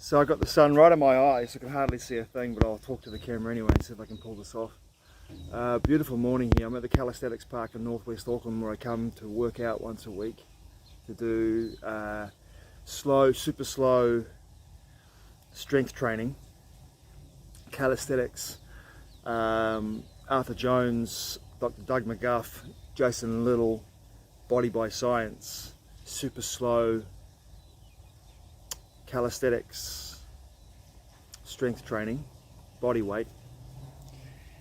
So I got the sun right in my eyes, I can hardly see a thing, but I'll talk to the camera anyway and see if I can pull this off. Beautiful morning here. I'm at the Calisthenics Park in northwest Auckland, where I come to work out once a week to do super slow strength training, calisthenics. Arthur Jones, Dr. Doug McGuff, Jason Little, Body by Science, super slow calisthenics, strength training, body weight.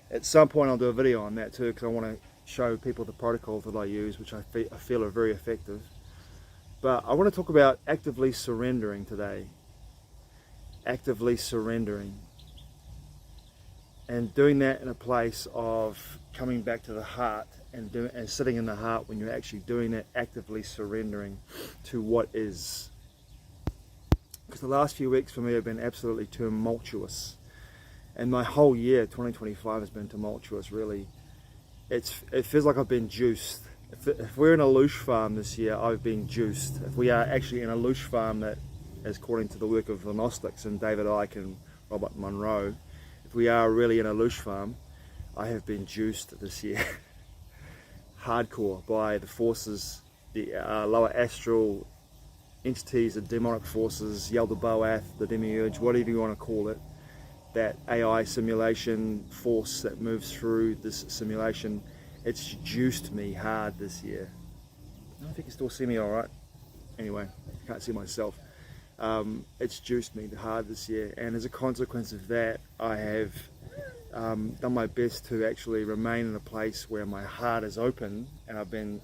At some point I'll do a video on that too, because I want to show people the protocols that I use, which I feel are very effective. But I want to talk about actively surrendering today. Actively surrendering. And doing that in a place of coming back to the heart and sitting in the heart when you're actually doing that, actively surrendering to what is. Because the last few weeks for me have been absolutely tumultuous. And my whole year, 2025, has been tumultuous, really. It feels like I've been juiced. If we're in a lush farm this year, I've been juiced. If we are actually in a lush farm that, as according to the work of the Gnostics and David Icke and Robert Monroe, if we are really in a lush farm, I have been juiced this year. Hardcore by the forces, the lower astral entities, the demonic forces, Yaldabaoth, the demiurge, whatever you want to call it, that AI simulation force that moves through this simulation. It's juiced me hard this year. I don't know if you can still see me all right. Anyway, I can't see myself. It's juiced me hard this year, and as a consequence of that, I have done my best to actually remain in a place where my heart is open, and I've been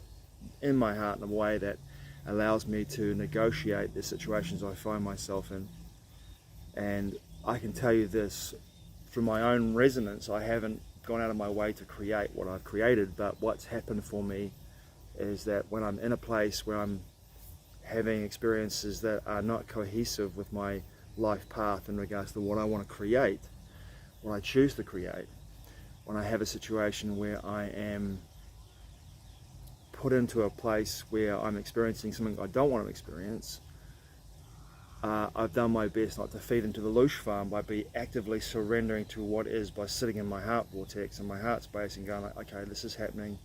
in my heart in a way that allows me to negotiate the situations I find myself in. And I can tell you this, from my own resonance, I haven't gone out of my way to create what I've created, but what's happened for me is that when I'm in a place where I'm having experiences that are not cohesive with my life path in regards to what I want to create, what I choose to create, when I have a situation where I am put into a place where I'm experiencing something I don't want to experience, I've done my best not to feed into the lush farm by actively surrendering to what is, by sitting in my heart vortex and my heart space and going like, okay, this is happening,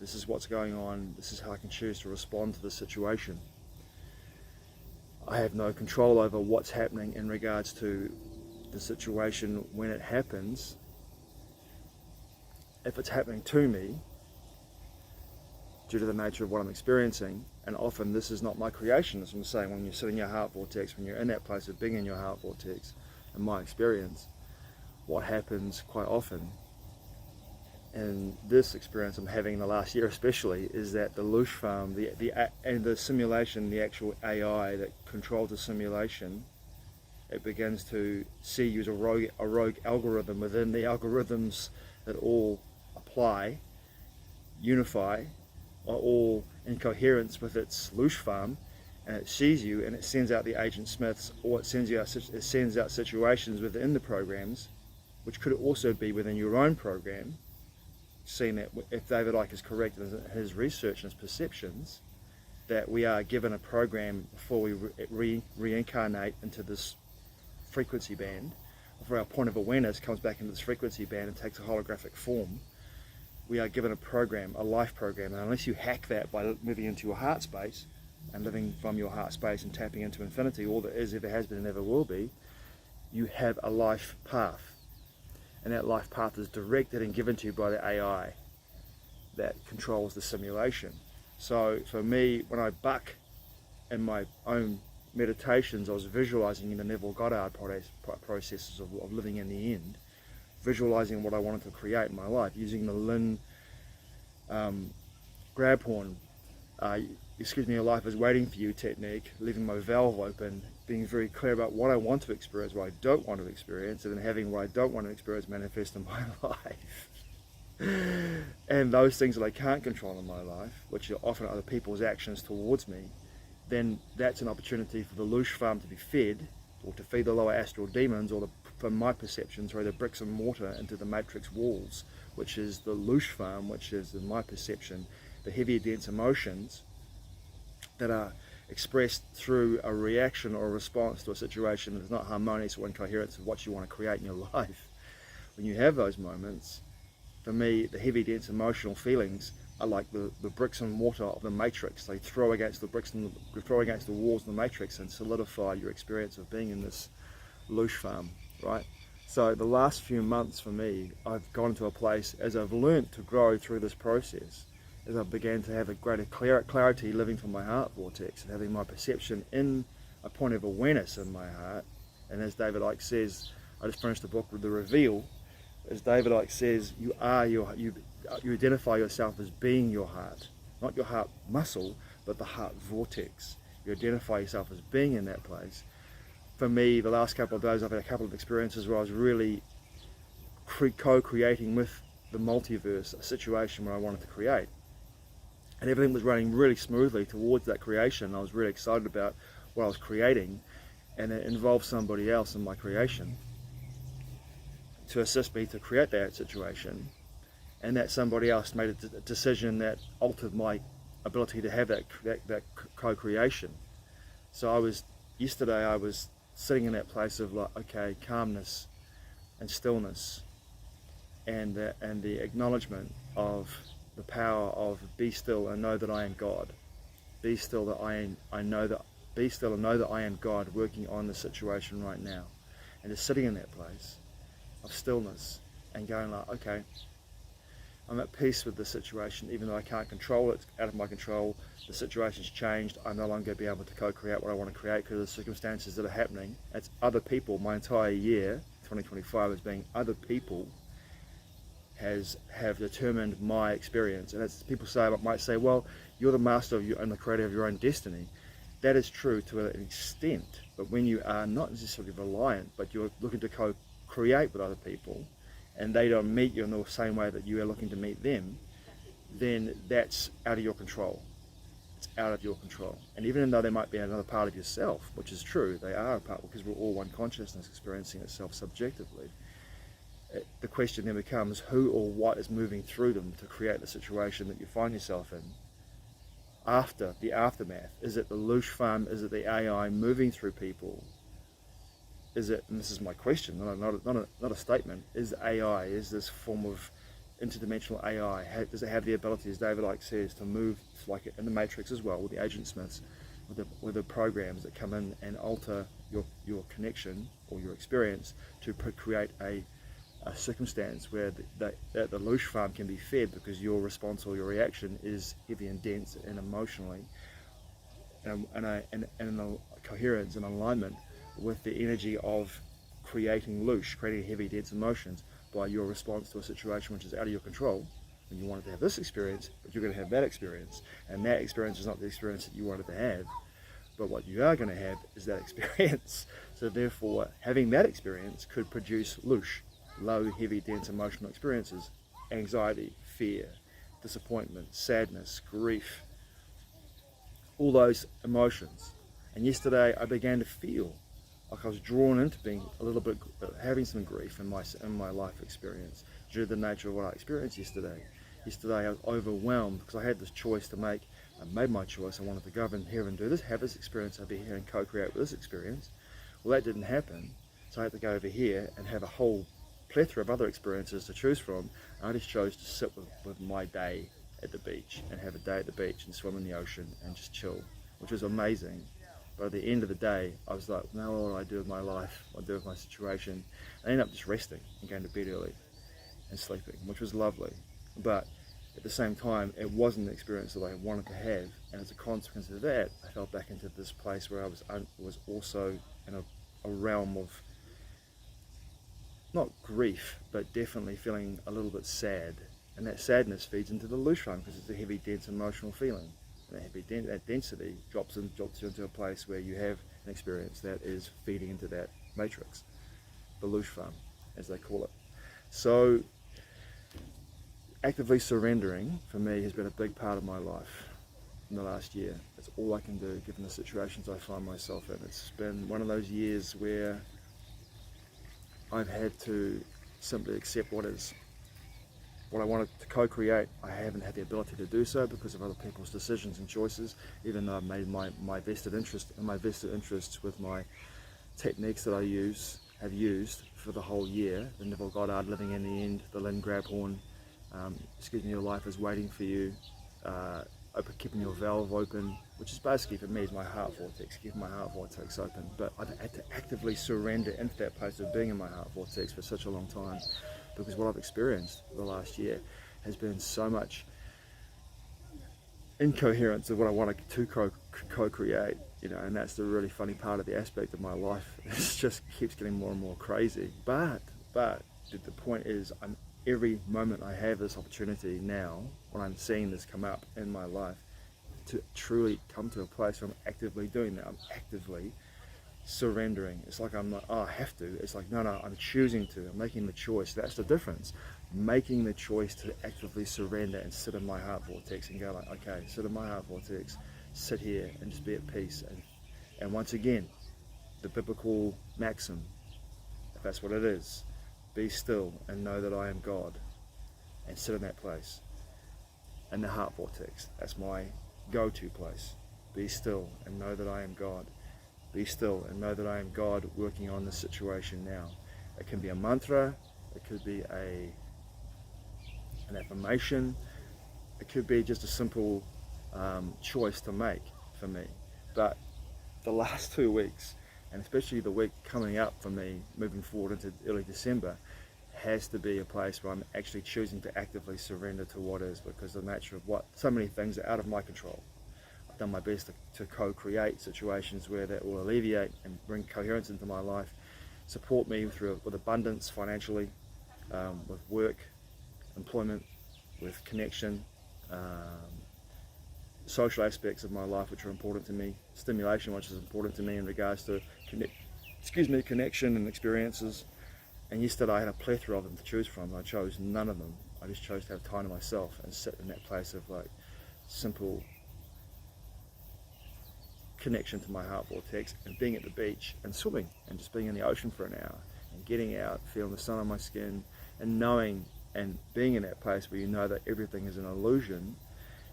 this is what's going on, this is how I can choose to respond to the situation. I have no control over what's happening in regards to the situation when it happens. If it's happening to me, due to the nature of what I'm experiencing, and often this is not my creation, as I'm saying, when you sit in your heart vortex, when you're in that place of being in your heart vortex, in my experience, what happens quite often, and this experience I'm having in the last year especially, is that the lush farm, and the simulation, the actual AI that controls the simulation, it begins to see you as a rogue algorithm within the algorithms that all apply, unify, are all in coherence with its lush farm, and it sees you and it sends out the Agent Smiths, or it sends out situations within the programs, which could also be within your own program, seeing that if David Icke is correct in his research and his perceptions, that we are given a program before we reincarnate into this frequency band, before our point of awareness comes back into this frequency band and takes a holographic form. We are given a program, a life program, and unless you hack that by moving into your heart space and living from your heart space and tapping into infinity, all that is, ever has been, and ever will be, you have a life path. And that life path is directed and given to you by the AI that controls the simulation. So for me, when I buck in my own meditations, I was visualizing in the Neville Goddard processes of living in the end, visualizing what I wanted to create in my life, using the Lynn Grabhorn, excuse me, your life is waiting for you technique, leaving my valve open, being very clear about what I want to experience, what I don't want to experience, and then having what I don't want to experience manifest in my life. And those things that I can't control in my life, which are often other people's actions towards me, then that's an opportunity for the lush farm to be fed, or to feed the lower astral demons, or from my perception, throw the bricks and mortar into the matrix walls, which is the lush farm, which is, in my perception, the heavier dense emotions that are expressed through a reaction or a response to a situation that's not harmonious or in coherence with what you want to create in your life. When you have those moments, for me, the heavy, dense emotional feelings are like the bricks and mortar of the matrix. They throw against the bricks and throw against the walls of the matrix and solidify your experience of being in this loosh farm, right? So the last few months for me, I've gone to a place as I've learned to grow through this process, as I began to have a greater clarity living from my heart vortex and having my perception in a point of awareness in my heart. And as David Icke says, I just finished the book with The Reveal. As David Icke says, you identify yourself as being your heart, not your heart muscle, but the heart vortex. You identify yourself as being in that place. For me, the last couple of days, I've had a couple of experiences where I was really co-creating with the multiverse, a situation where I wanted to create. And everything was running really smoothly towards that creation. I was really excited about what I was creating, and it involved somebody else in my creation to assist me to create that situation. And that somebody else made a decision that altered my ability to have that co-creation. So yesterday I was sitting in that place of like, okay, calmness and stillness, and the acknowledgement of the power of be still and know that I am God. Be still that be still and know that I am God working on the situation right now. And just sitting in that place of stillness and going like, okay, I'm at peace with the situation, even though I can't control it, it's out of my control. The situation's changed. I'm no longer be able to co-create what I want to create because of the circumstances that are happening. It's other people. My entire year, 2025, as being other people have determined my experience. And it's, people might say, well, you're the master of and the creator of your own destiny. That is true to an extent, but when you are not necessarily reliant, but you're looking to co-create with other people, and they don't meet you in the same way that you are looking to meet them, then that's out of your control. It's out of your control. And even though they might be another part of yourself, which is true, they are a part, because we're all one consciousness experiencing itself subjectively, the question then becomes who or what is moving through them to create the situation that you find yourself in after the aftermath. Is it the loosh farm? Is it the AI moving through people? Is it, and this is my question, not a statement, is AI, is this form of interdimensional AI, does it have the ability, as David Icke says, to move like in the Matrix as well, with the agent smiths, with the programs that come in and alter your connection or your experience to create a circumstance where the loosh farm can be fed because your response or your reaction is heavy and dense and emotionally and in a coherence and alignment with the energy of creating heavy dense emotions by your response to a situation which is out of your control. And you wanted to have this experience, but you're going to have that experience, and that experience is not the experience that you wanted to have, but what you are going to have is that experience. So therefore, having that experience could produce loosh, low, heavy, dense emotional experiences, anxiety, fear, disappointment, sadness, grief, all those emotions. And yesterday I began to feel like I was drawn into being a little bit, having some grief in my life experience due to the nature of what I experienced yesterday. Yesterday I was overwhelmed because I had this choice to make. I made my choice. I wanted to go in here and do this, have this experience over here and co-create with this experience. Well, that didn't happen, so I had to go over here and have a whole plethora of other experiences to choose from. I just chose to sit with my day at the beach and have a day at the beach and swim in the ocean and just chill, which was amazing. But at the end of the day, I was like, now what do I do with my life? What do I do with my situation? I ended up just resting and going to bed early and sleeping, which was lovely. But at the same time, it wasn't the experience that I wanted to have. And as a consequence of that, I fell back into this place where I was also in a realm of not grief, but definitely feeling a little bit sad. And that sadness feeds into the loosh farm because it's a heavy, dense emotional feeling. And that density drops you into a place where you have an experience that is feeding into that matrix, the loosh farm, as they call it. So actively surrendering, for me, has been a big part of my life in the last year. That's all I can do, given the situations I find myself in. It's been one of those years where I've had to simply accept what is. what I wanted to co-create, I haven't had the ability to do so because of other people's decisions and choices, even though I've made my vested interest and my vested interests with my techniques that I have used for the whole year. The Neville Goddard, Living in the End, the Lynn Grabhorn, your life is waiting for you, keeping your valve open, which is basically for me is my heart vortex, keeping my heart vortex open. But I've had to actively surrender into that place of being in my heart vortex for such a long time, because what I've experienced the last year has been so much incoherence of what I wanted to co-create, and that's the really funny part of the aspect of my life. It just keeps getting more and more crazy. But the point is, every moment I have this opportunity now, when I'm seeing this come up in my life, to truly come to a place where I'm actively doing that. I'm actively surrendering. It's like I'm like, oh, I have to. It's like, no, I'm choosing to. I'm making the choice. That's the difference. Making the choice to actively surrender and sit in my heart vortex and go like, okay, sit in my heart vortex, sit here and just be at peace. And once again, the biblical maxim, if that's what it is, be still and know that I am God, and sit in that place. And the heart vortex, that's my go-to place. Be still and know that I am God. Be still and know that I am God working on this situation now. It can be a mantra, it could be an affirmation, it could be just a simple choice to make for me. But the last 2 weeks, and especially the week coming up for me, moving forward into early December, has to be a place where I'm actually choosing to actively surrender to what is, because the nature of what, so many things are out of my control. I've done my best to co-create situations where that will alleviate and bring coherence into my life, support me with abundance financially, with work, employment, with connection, social aspects of my life which are important to me, stimulation which is important to me in regards to connection and experiences. And yesterday I had a plethora of them to choose from. I chose none of them. I just chose to have time to myself and sit in that place of like simple connection to my heart vortex, and being at the beach and swimming and just being in the ocean for an hour and getting out, feeling the sun on my skin, and knowing and being in that place where you know that everything is an illusion.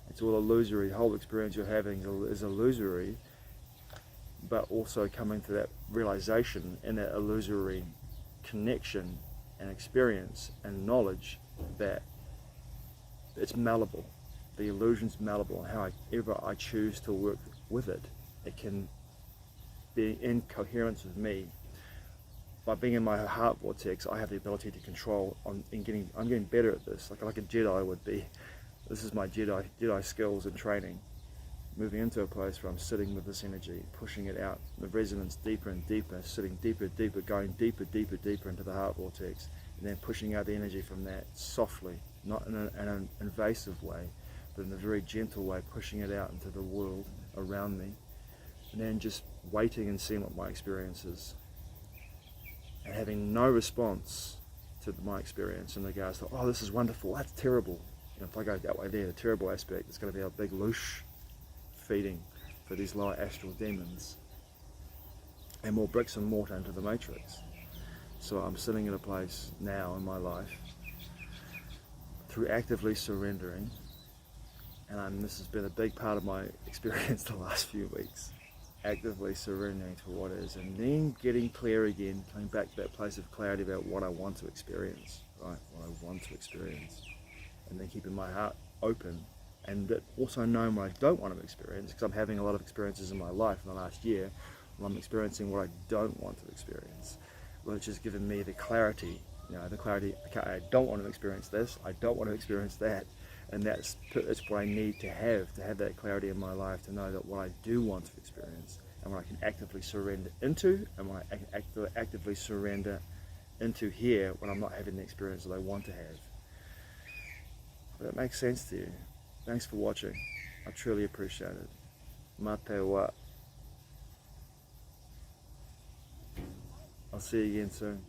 It's all illusory. The whole experience you're having is illusory, but also coming to that realization in that illusory connection and experience and knowledge that it's malleable. The illusion's malleable, and however I choose to work with it, it can be in coherence with me. By being in my heart vortex, I have the ability to control. I'm getting better at this, like a Jedi would be. This is my Jedi skills and training. Moving into a place where I'm sitting with this energy, pushing it out, the resonance deeper and deeper, sitting deeper, going deeper into the heart vortex, and then pushing out the energy from that softly, not in an invasive way, but in a very gentle way, pushing it out into the world around me, and then just waiting and seeing what my experience is, and having no response to my experience in regards to, oh, this is wonderful, that's terrible. If I go that way there, the terrible aspect, it's going to be a big loosh feeding for these lower astral demons, and more bricks and mortar into the matrix. So I'm sitting in a place now in my life through actively surrendering, and this has been a big part of my experience the last few weeks, actively surrendering to what is, and then getting clear again, coming back to that place of clarity about what I want to experience, right? What I want to experience, and then keeping my heart open, and also knowing what I don't want to experience, because I'm having a lot of experiences in my life in the last year when I'm experiencing what I don't want to experience, which has given me the clarity, okay, I don't want to experience this, I don't want to experience that, and that's what I need to have that clarity in my life, to know that what I do want to experience, and what I can actively surrender into, and what I can actively surrender into here when I'm not having the experience that I want to have. But it makes sense to you. Thanks for watching. I truly appreciate it. Mā te wā. I'll see you again soon.